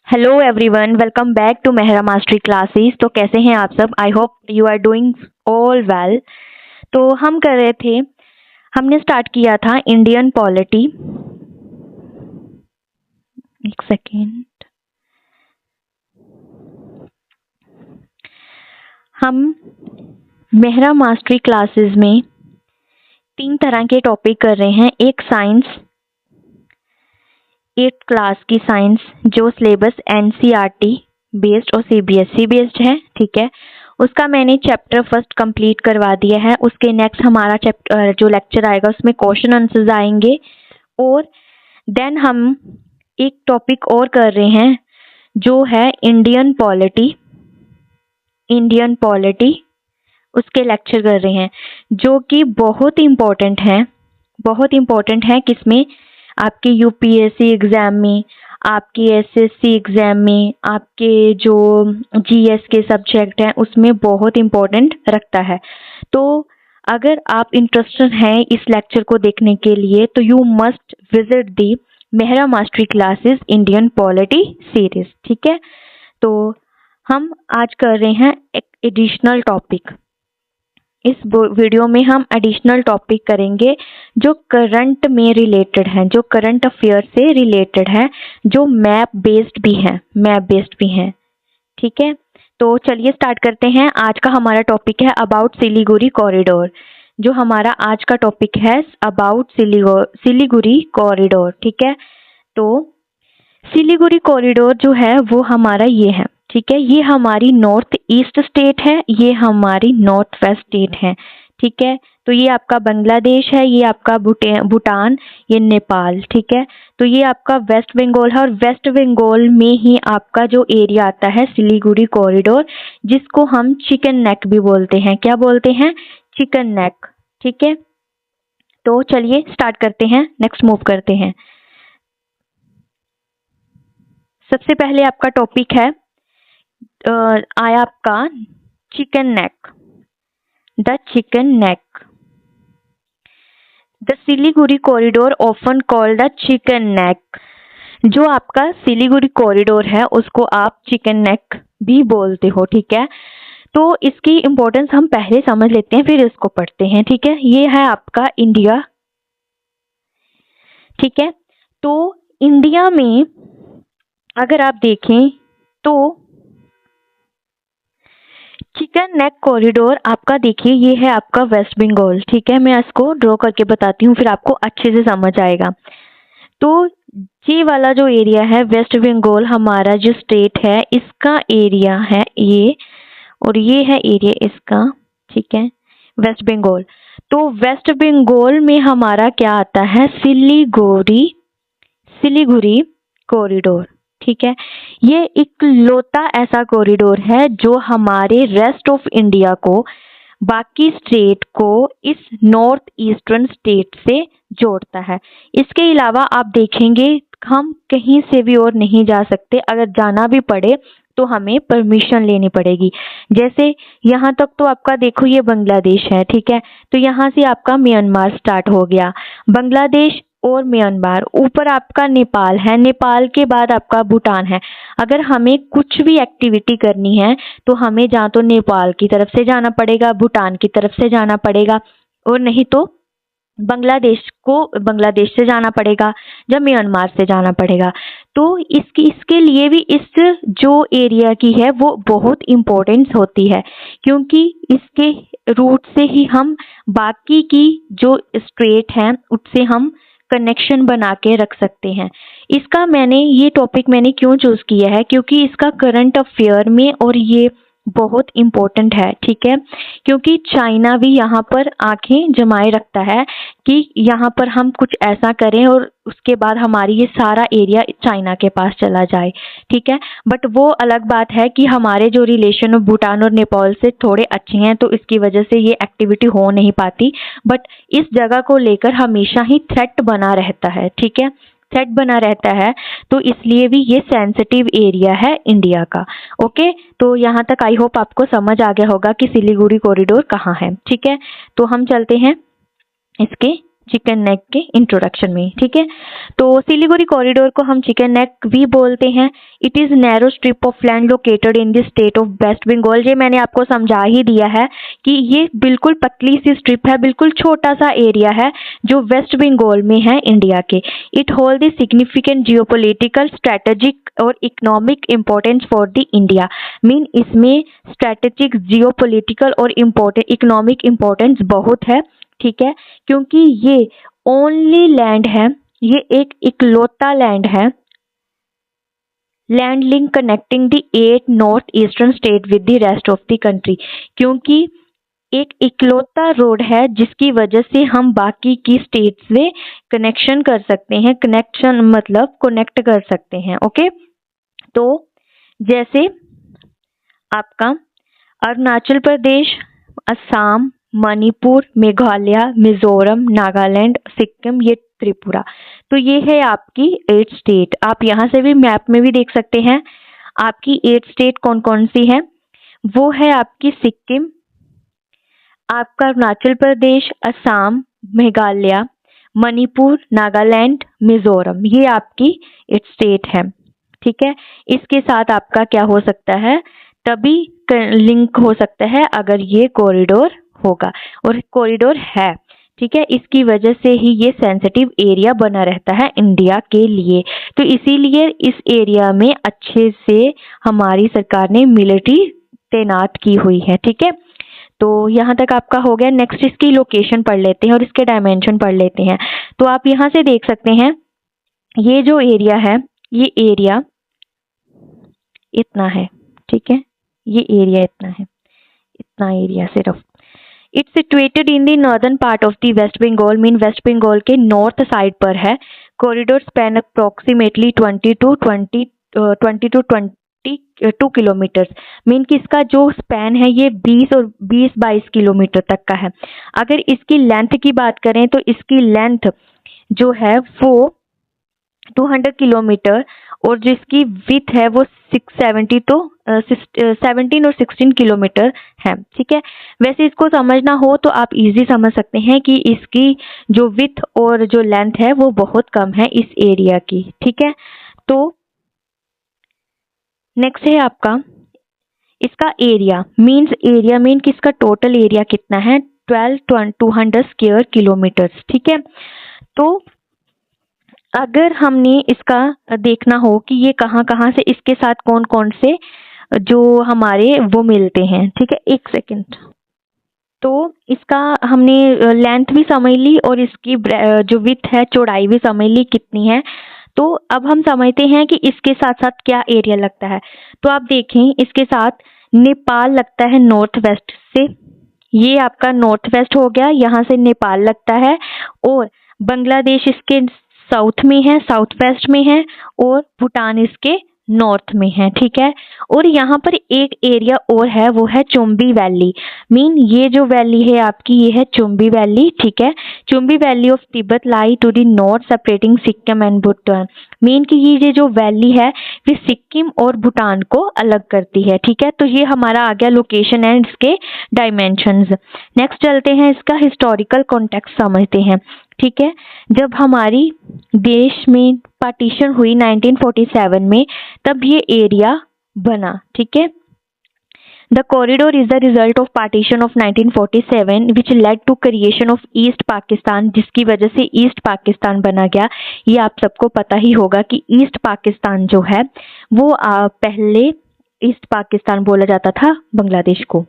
Hello everyone, welcome back to Mehra mastery classes. तो कैसे हैं आप सब? I hope you are doing all well. तो हम कर रहे थे, हमने स्टार्ट किया था इंडियन पॉलिटी। एक सेकेंड, हम मेहरा मास्टरी क्लासेस में 3 तरह के टॉपिक कर रहे हैं। एक साइंस, 8th क्लास की साइंस जो सिलेबस एनसीईआरटी बेस्ड और सीबीएसई बेस्ड है, ठीक है। उसका मैंने चैप्टर फर्स्ट कंप्लीट करवा दिया है। उसके नेक्स्ट हमारा चैप्टर जो लेक्चर आएगा उसमें क्वेश्चन आंसर्स आएंगे। और देन हम एक टॉपिक और कर रहे हैं जो है इंडियन पॉलिटी। इंडियन पॉलिटी उसके लेक्चर कर रहे हैं जो कि बहुत इम्पोर्टेंट है। बहुत इम्पोर्टेंट है किसमें? आपके यूपीएससी एग्जाम में, आपके एसएससी एग्जाम में, आपके जो जीएस के सब्जेक्ट हैं उसमें बहुत इम्पोर्टेंट रखता है। तो अगर आप इंटरेस्टेड हैं इस लेक्चर को देखने के लिए तो you must visit the Mehra mastery classes Indian polity series, ठीक है। तो हम आज कर रहे हैं एक एडिशनल टॉपिक। इस वीडियो में हम एडिशनल टॉपिक करेंगे जो करंट में रिलेटेड है, जो करंट अफेयर से रिलेटेड है, जो मैप बेस्ड भी हैं, ठीक है। तो चलिए स्टार्ट करते हैं। आज का हमारा टॉपिक है अबाउट सिलीगुड़ी कॉरिडोर। जो हमारा आज का टॉपिक है अबाउट सिलीगुड़ी कॉरिडोर, ठीक है। तो सिलीगुड़ी कॉरिडोर जो है वो हमारा ये है, ठीक है। ये हमारी नॉर्थ ईस्ट स्टेट है, ये हमारी नॉर्थ वेस्ट स्टेट है, ठीक है। तो ये आपका बांग्लादेश है, ये आपका भूटान, ये नेपाल, ठीक है। तो ये आपका वेस्ट बंगाल है और वेस्ट बंगाल में ही आपका जो एरिया आता है सिलीगुड़ी कॉरिडोर, जिसको हम चिकन नेक भी बोलते हैं। क्या बोलते हैं? चिकन नेक, ठीक है। तो चलिए स्टार्ट करते हैं, नेक्स्ट मूव करते हैं। सबसे पहले आपका टॉपिक है आया आपका chicken neck, the chicken neck. The Siliguri corridor often called the chicken neck. जो आपका सिलीगुड़ी कॉरिडोर है उसको आप चिकन नेक भी बोलते हो, ठीक है। तो इसकी इम्पोर्टेंस हम पहले समझ लेते हैं फिर इसको पढ़ते हैं, ठीक है। ये है आपका इंडिया, ठीक है। तो इंडिया में अगर आप देखें तो चिकन नेक कॉरिडोर आपका देखिए ये है आपका वेस्ट बंगाल, ठीक है। मैं इसको ड्रॉ करके बताती हूँ फिर आपको अच्छे से समझ आएगा। तो ये वाला जो एरिया है वेस्ट बंगाल हमारा जो स्टेट है इसका एरिया है ये, और ये है एरिया इसका, ठीक है, वेस्ट बंगाल। तो वेस्ट बंगाल में हमारा क्या आता है? सिलीगुड़ी कॉरिडोर, ठीक है। ये इकलौता ऐसा कॉरिडोर है जो हमारे रेस्ट ऑफ इंडिया को, बाकी स्टेट को इस नॉर्थ ईस्टर्न स्टेट से जोड़ता है। इसके अलावा आप देखेंगे हम कहीं से भी और नहीं जा सकते। अगर जाना भी पड़े तो हमें परमिशन लेनी पड़ेगी। जैसे यहाँ तक तो आपका देखो ये बांग्लादेश है, ठीक है। तो यहाँ से आपका म्यांमार स्टार्ट हो गया, बांग्लादेश और म्यांमार, ऊपर आपका नेपाल है, नेपाल के बाद आपका भूटान है। अगर हमें कुछ भी एक्टिविटी करनी है तो हमें जहाँ तो नेपाल की तरफ से जाना पड़ेगा, भूटान की तरफ से जाना पड़ेगा, और नहीं तो बांग्लादेश से जाना पड़ेगा, जब म्यांमार से जाना पड़ेगा। तो इसके लिए भी इस जो एरिया की है वो बहुत इम्पोर्टेंस होती है, क्योंकि इसके रूट से ही हम बाकी की जो स्टेट हैं उससे हम कनेक्शन बना के रख सकते हैं। इसका ये टॉपिक मैंने क्यों चूज किया है? क्योंकि इसका करंट अफेयर में और ये बहुत इम्पोर्टेंट है, ठीक है। क्योंकि चाइना भी यहाँ पर आंखें जमाए रखता है कि यहाँ पर हम कुछ ऐसा करें और उसके बाद हमारी ये सारा एरिया चाइना के पास चला जाए, ठीक है। बट वो अलग बात है कि हमारे जो रिलेशन भूटान और नेपाल से थोड़े अच्छे हैं तो इसकी वजह से ये एक्टिविटी हो नहीं पाती। बट इस जगह को लेकर हमेशा ही थ्रेट बना रहता है, ठीक है, थ्रेट बना रहता है। तो इसलिए भी ये सेंसिटिव एरिया है इंडिया का। ओके, तो यहाँ तक आई होप आपको समझ आ गया होगा कि सिलीगुड़ी कॉरिडोर कहाँ है, ठीक है। तो हम चलते हैं इसके चिकन नेक के इंट्रोडक्शन में, ठीक है। तो सिलीगुड़ी कॉरिडोर को हम चिकन नेक भी बोलते हैं। It is narrow strip of land located in the state of West Bengal. ये मैंने आपको समझा ही दिया है कि ये बिल्कुल पतली सी स्ट्रिप है, बिल्कुल छोटा सा एरिया है जो वेस्ट बंगाल में है इंडिया के। It hold the significant geopolitical, strategic और economic importance for the India. Mean इसमें स्ट्रेटेजिक, जियोपॉलिटिकल और इकोनॉमिक इम्पोर्टेंस बहुत है, ठीक है, क्योंकि ये ओनली लैंड है, ये एक इकलौता लैंड है, land link connecting the 8 north eastern state with the rest of the country. क्योंकि एक इकलौता रोड है जिसकी वजह से हम बाकी की स्टेट्स से कनेक्शन कर सकते हैं। कनेक्शन मतलब कनेक्ट कर सकते हैं, ओके। तो जैसे आपका अरुणाचल प्रदेश, असम, मणिपुर, मेघालय, मिजोरम, नागालैंड, सिक्किम, ये त्रिपुरा, तो ये है आपकी 8 स्टेट। आप यहाँ से भी मैप में भी देख सकते हैं आपकी 8 स्टेट कौन कौन सी है। वो है आपकी सिक्किम, आपका अरुणाचल प्रदेश, असम, मेघालय, मणिपुर, नागालैंड, मिजोरम, ये आपकी 8 स्टेट है, ठीक है। इसके साथ आपका क्या हो सकता है, तभी लिंक हो सकता है अगर ये कॉरिडोर होगा, और कॉरिडोर है, ठीक है। इसकी वजह से ही ये सेंसिटिव एरिया बना रहता है इंडिया के लिए। तो इसीलिए इस एरिया में अच्छे से हमारी सरकार ने मिलिट्री तैनात की हुई है, ठीक है। तो यहाँ तक आपका हो गया। नेक्स्ट इसकी लोकेशन पढ़ लेते हैं और इसके डायमेंशन पढ़ लेते हैं। तो आप यहाँ से देख सकते हैं ये जो एरिया है, ये एरिया इतना है, ठीक है, ये एरिया इतना है, इतना एरिया सिर्फ। It's situated in the northern part of the West Bengal, mean West Bengal के नॉर्थ साइड पर है। Corridor span approximately 20 to 22 kilometres, mean कि इसका जो स्पैन है ये 20-22 किलोमीटर तक का है। अगर इसकी लेंथ की बात करें तो इसकी लेंथ जो है वो 200 किलोमीटर, और जिसकी विथ है वो 670 तो 17 और 16 किलोमीटर है, ठीक है। वैसे इसको समझना हो तो आप इजी समझ सकते हैं कि इसकी जो विथ और जो लेंथ है वो बहुत कम है इस एरिया की, ठीक है। तो नेक्स्ट है आपका इसका एरिया, एरिया मीन कि इसका टोटल एरिया कितना है, 12,200 स्क्वायर किलोमीटर्स, ठीक है। तो अगर हमने इसका देखना हो कि ये कहाँ कहाँ से, इसके साथ कौन कौन से जो हमारे वो मिलते हैं, ठीक है, एक सेकेंड। तो इसका हमने लेंथ भी समझ ली और इसकी जो विथ है, चौड़ाई भी समझ ली कितनी है। तो अब हम समझते हैं कि इसके साथ साथ क्या एरिया लगता है। तो आप देखें इसके साथ नेपाल लगता है नॉर्थ वेस्ट से, ये आपका नॉर्थ वेस्ट हो गया, यहाँ से नेपाल लगता है, और बांग्लादेश इसके साउथ में है, साउथ वेस्ट में है, और भूटान इसके नॉर्थ में है, ठीक है। और यहाँ पर एक एरिया और है, वो है चुम्बी वैली, मीन ये जो वैली है आपकी ये है चुम्बी वैली, ठीक है। Chumbi valley of Tibet lie to the north separating Sikkim and Bhutan, mean कि ये जो वैली है ये सिक्किम और भूटान को अलग करती है, ठीक है। तो ये हमारा आ गया लोकेशन एंड इसके डायमेंशंस। नेक्स्ट चलते हैं, इसका हिस्टोरिकल कॉन्टेक्स्ट समझते हैं, ठीक है। जब हमारी देश में पार्टीशन हुई 1947 में, तब ये एरिया बना, ठीक है। The corridor is the result of partition of 1947 which led to creation of East Pakistan, जिसकी वजह से ईस्ट पाकिस्तान बना गया। ये आप सबको पता ही होगा कि ईस्ट पाकिस्तान जो है वो पहले ईस्ट पाकिस्तान बोला जाता था बांग्लादेश को,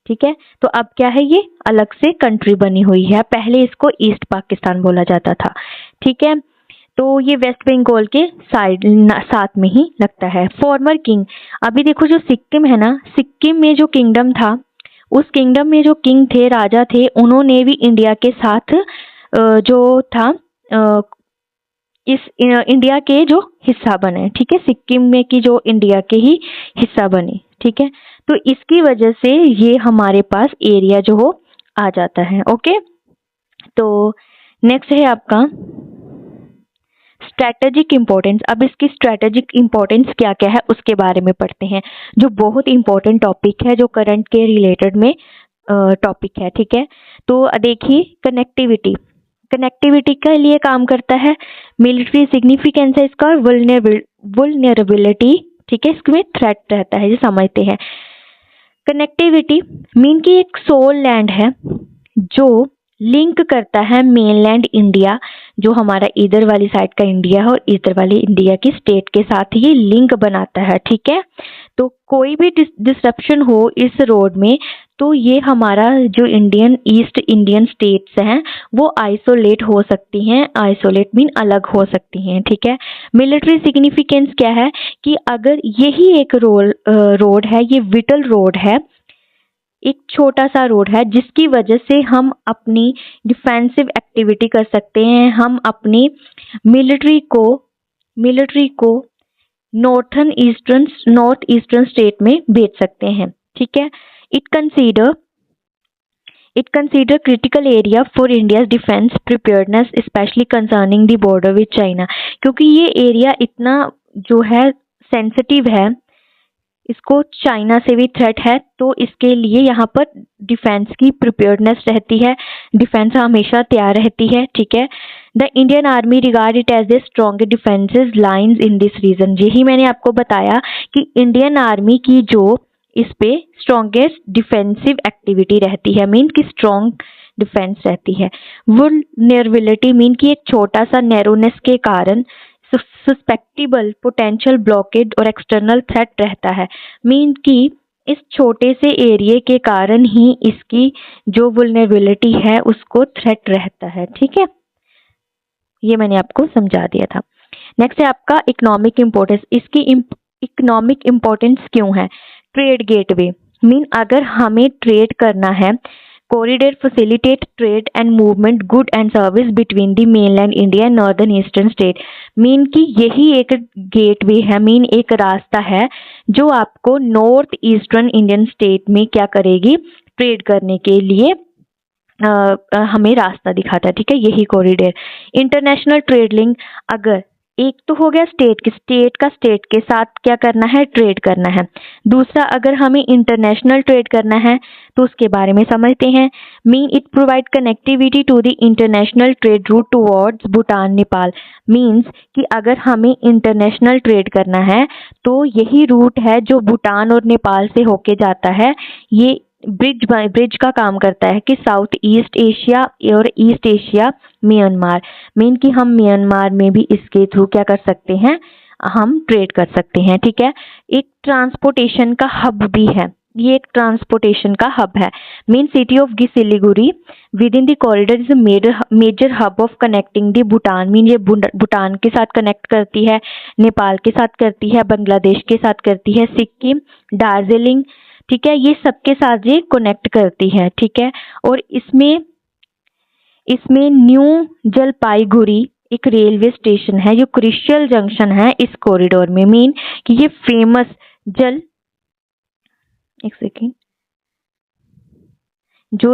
ठीक है। तो अब क्या है, ये अलग से कंट्री बनी हुई है, पहले इसको ईस्ट पाकिस्तान बोला जाता था, ठीक है। तो ये वेस्ट बंगाल के साथ में ही लगता है। फॉर्मर किंग, अभी देखो जो सिक्किम है ना, सिक्किम में जो किंगडम था, उस किंगडम में जो किंग थे, राजा थे, उन्होंने भी इंडिया के साथ जो था इस इंडिया के जो हिस्सा बने, ठीक है, सिक्किम में की जो इंडिया के ही हिस्सा बने, ठीक है। तो इसकी वजह से ये हमारे पास एरिया जो हो आ जाता है, ओके। तो नेक्स्ट है आपका स्ट्रेटेजिक इम्पोर्टेंस। अब इसकी स्ट्रेटेजिक इम्पोर्टेंस क्या क्या है उसके बारे में पढ़ते हैं, जो बहुत इम्पोर्टेंट टॉपिक है, जो करंट के रिलेटेड में टॉपिक है, ठीक है। तो देखिए कनेक्टिविटी, कनेक्टिविटी के लिए काम करता है, मिलिट्री सिग्निफिकेंस है इसका, वुल्नरेबिलिटी, ठीक है, इसमें थ्रेट रहता है, ये समझते हैं। कनेक्टिविटी मीन की एक सोल लैंड है जो लिंक करता है मेनलैंड इंडिया, जो हमारा इधर वाली साइड का इंडिया है और इधर वाली इंडिया की स्टेट के साथ ये लिंक बनाता है, ठीक है। तो कोई भी डिसरप्शन हो इस रोड में तो ये हमारा जो ईस्ट इंडियन स्टेट्स हैं वो आइसोलेट हो सकती हैं, आइसोलेट मीन अलग हो सकती हैं, ठीक है। मिलिट्री सिग्निफिकेंस क्या है कि अगर यही एक रोड है, ये विटल रोड है, एक छोटा सा रोड है जिसकी वजह से हम अपनी डिफेंसिव एक्टिविटी कर सकते हैं, हम अपनी मिलिट्री को नॉर्थ ईस्टर्न स्टेट में भेज सकते हैं, ठीक है। It consider critical area for India's defence preparedness specially concerning the border with China, क्योंकि ये एरिया इतना जो है सेंसिटिव है, इसको चाइना से भी थ्रेट है, तो इसके लिए यहाँ पर डिफेंस की प्रिपेयर्डनेस रहती है, डिफेंस हमेशा तैयार रहती है, ठीक है। The Indian army regard it as the strongest defences lines in this region, यही मैंने आपको बताया कि इंडियन आर्मी की जो इस पे स्ट्रॉन्गेस्ट डिफेंसिव एक्टिविटी रहती है, मीन की स्ट्रॉन्ग डिफेंस रहती है। वुल्नरेबिलिटी मीन की एक छोटा सा नैरोनेस के कारण सस्पेक्टिबल पोटेंशियल ब्लॉकेज और एक्सटर्नल थ्रेट रहता है, मीन कि इस छोटे से एरिया के कारण ही इसकी जो वुल्नरेबिलिटी है उसको थ्रेट रहता है, ठीक है। ये मैंने आपको समझा दिया था। नेक्स्ट है आपका इकोनॉमिक इम्पोर्टेंस। इसकी इकोनॉमिक इम्पोर्टेंस क्यों है? ट्रेड गेटवे मीन अगर हमें ट्रेड करना है, corridor facilitate trade and movement good and service between the mainland India and northern eastern state, mean की यही एक गेटवे है, मीन एक रास्ता है जो आपको नॉर्थ ईस्टर्न इंडियन स्टेट में क्या करेगी, ट्रेड करने के लिए हमें रास्ता दिखाता है, ठीक है, यही कॉरिडोर। इंटरनेशनल ट्रेड लिंक, अगर एक तो हो गया स्टेट का स्टेट के साथ क्या करना है, ट्रेड करना है। दूसरा अगर हमें इंटरनेशनल ट्रेड करना है तो उसके बारे में समझते हैं। Mean it provide connectivity to the international trade route towards Bhutan Nepal, means कि अगर हमें इंटरनेशनल ट्रेड करना है तो यही रूट है जो भूटान और नेपाल से होके जाता है। ये ब्रिज का काम करता है कि साउथ ईस्ट एशिया और ईस्ट एशिया म्यांमार, मीन कि हम म्यांमार में भी इसके थ्रू क्या कर सकते हैं, हम ट्रेड कर सकते हैं, ठीक है। एक ट्रांसपोर्टेशन का हब भी है, ये एक ट्रांसपोर्टेशन का हब है। Mean city of Siliguri within the corridor is major hub of connecting the Bhutan, mean ये भूटान के साथ कनेक्ट करती है, नेपाल के साथ करती है, बांग्लादेश के साथ करती है, सिक्किम, दार्जिलिंग, ठीक है, ये सबके साथ ये कनेक्ट करती है, ठीक है। और इसमें न्यू जलपाईगुड़ी एक रेलवे स्टेशन है जो क्रुशियल जंक्शन है इस कॉरिडोर में, मीन कि ये फेमस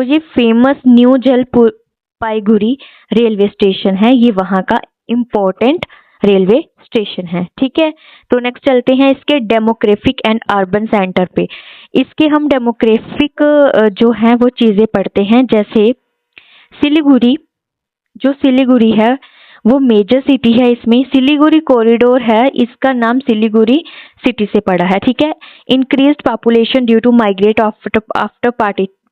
ये famous new Jalpaiguri railway station है, ये वहां का इम्पोर्टेंट रेलवे स्टेशन है, ठीक है। तो नेक्स्ट चलते हैं इसके डेमोग्राफिक एंड अर्बन सेंटर पे। इसके हम डेमोग्राफिक जो है वो चीजें पढ़ते हैं, जैसे सिलीगुड़ी है वो मेजर सिटी है, इसमें सिलीगुड़ी कॉरिडोर है, इसका नाम सिलीगुड़ी सिटी से पड़ा है, ठीक है। Increased population due to migrate after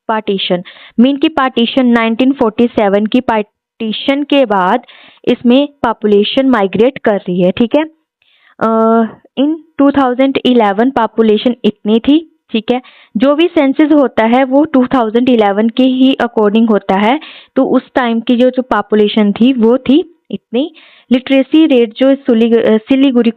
partition, mean की पार्टीशन 1947 की पार्टीशन के बाद इसमें पॉपुलेशन माइग्रेट कर रही है, ठीक है। इन 2011 पॉपुलेशन इतनी थी, ठीक है। जो भी सेंसस होता है वो 2011 के ही अकॉर्डिंग होता है, तो उस टाइम की जो पॉपुलेशन थी वो थी इतनी। लिटरेसी रेट जो सिलीगुड़ी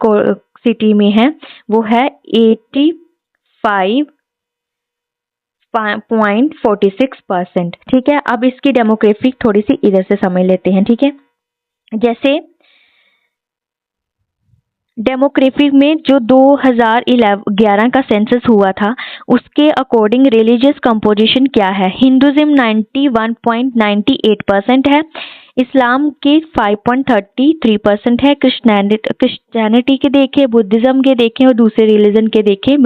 सिटी में है वो है 85.46%, ठीक है। अब इसकी डेमोग्राफिक थोड़ी सी इधर से समझ लेते हैं, ठीक है। जैसे डेमोग्राफिक में जो 2011 का सेंसस हुआ था उसके अकॉर्डिंग रिलीजियस कंपोजिशन क्या है, हिंदुइज्म 91.98% है, इस्लाम के 5.33% है, क्रिश्चियनिटी के देखें, बुद्धिज्म के देखें और दूसरे रिलीजन के देखें,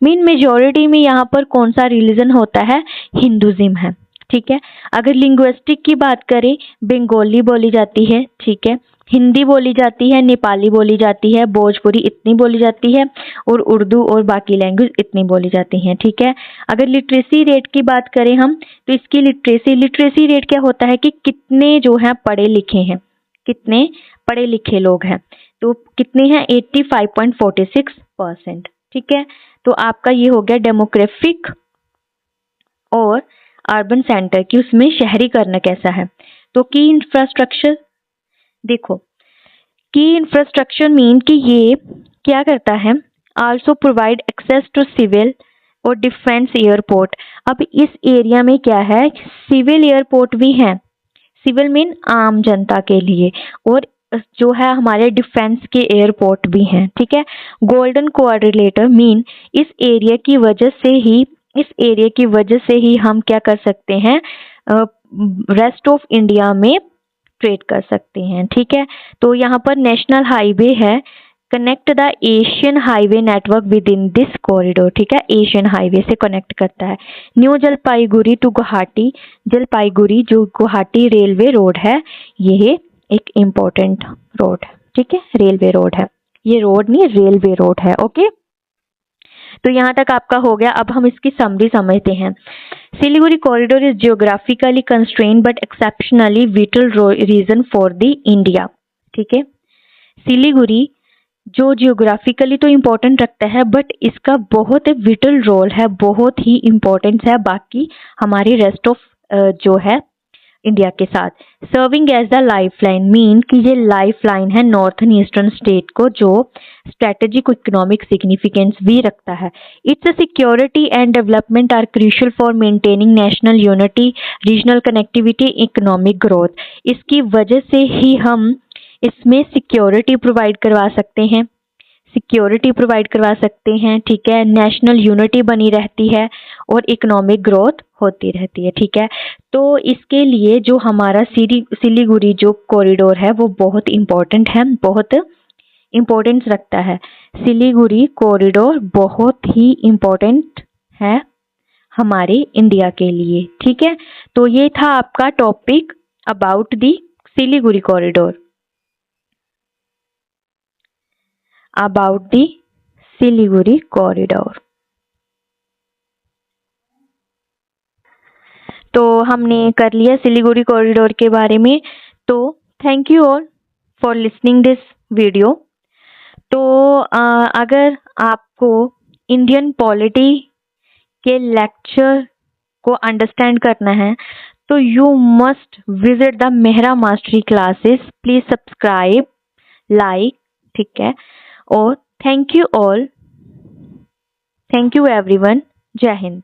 मीन मेजॉरिटी में यहाँ पर कौन सा रिलीजन होता है, हिंदुइज्म है, ठीक है। अगर लिंग्विस्टिक की बात करें, बंगाली बोली जाती है, ठीक है, हिंदी बोली जाती है, नेपाली बोली जाती है, भोजपुरी इतनी बोली जाती है और उर्दू और बाकी लैंग्वेज इतनी बोली जाती हैं, ठीक है। अगर लिटरेसी रेट की बात करें हम, तो इसकी लिटरेसी रेट क्या होता है कि कितने जो है पढ़े लिखे हैं, कितने पढ़े लिखे लोग हैं, तो कितने हैं 85.46%, ठीक है। तो आपका ये हो गया डेमोग्राफिक और अर्बन सेंटर की, उसमें शहरीकरण कैसा है। तो की इंफ्रास्ट्रक्चर देखो, की इंफ्रास्ट्रक्चर मीन कि ये क्या करता है, also provide access to civil और डिफेंस एयरपोर्ट। अब इस एरिया में क्या है, सिविल एयरपोर्ट भी है, सिविल मीन आम जनता के लिए, और जो है हमारे डिफेंस के एयरपोर्ट भी हैं, ठीक है। गोल्डन कोऑर्डिनेटर मीन इस एरिया की वजह से ही हम क्या कर सकते हैं, रेस्ट ऑफ इंडिया में ट्रेड कर सकते हैं, ठीक है। तो यहाँ पर नेशनल हाईवे है, connect the Asian highway network with in this corridor, ठीक है, एशियन हाईवे से कनेक्ट करता है। न्यू जलपाईगुड़ी टू गुवाहाटी, जलपाईगुड़ी जो गुवाहाटी रेलवे रोड है, ये एक इम्पोर्टेंट रोड, ठीक है, रेलवे रोड है, ये रोड नहीं रेलवे रोड है, ओके। तो यहाँ तक आपका हो गया। अब हम इसकी समरी समझते हैं। Siliguri corridor is geographically constrained but exceptionally vital region for the India, ठीक है। सिलीगुड़ी जो जियोग्राफिकली तो इम्पोर्टेंट रखता है, बट इसका बहुत विटल रोल है, बहुत ही इम्पोर्टेंस है बाकी हमारी रेस्ट ऑफ जो है इंडिया के साथ। Serving as the life line mean कि ये लाइफ लाइन है नॉर्थन ईस्टर्न स्टेट को, जो स्ट्रेटेजिक इकोनॉमिक सिग्निफिकेंस भी रखता है। It's security and development are crucial for maintaining national unity, regional connectivity, economic growth. इसकी वजह से ही हम इसमें सिक्योरिटी प्रोवाइड करवा सकते हैं, ठीक है, नेशनल यूनिटी बनी रहती है और इकोनॉमिक ग्रोथ होती रहती है, ठीक है। तो इसके लिए जो हमारा सिलीगुड़ी जो कॉरिडोर है वो बहुत इम्पोर्टेंट है, बहुत इम्पोर्टेंस रखता है। सिलीगुड़ी कॉरिडोर बहुत ही इम्पोर्टेंट है हमारे इंडिया के लिए, ठीक है। तो ये था आपका topic about the Siliguri corridor, तो हमने कर लिया सिलीगुड़ी कॉरिडोर के बारे में। तो thank you all for listening this video. तो अगर आपको इंडियन पॉलिटी के लेक्चर को अंडरस्टैंड करना है तो you must visit the Mehra mastery classes. Please subscribe, like, ठीक है। और thank you all, thank you everyone. जय हिंद।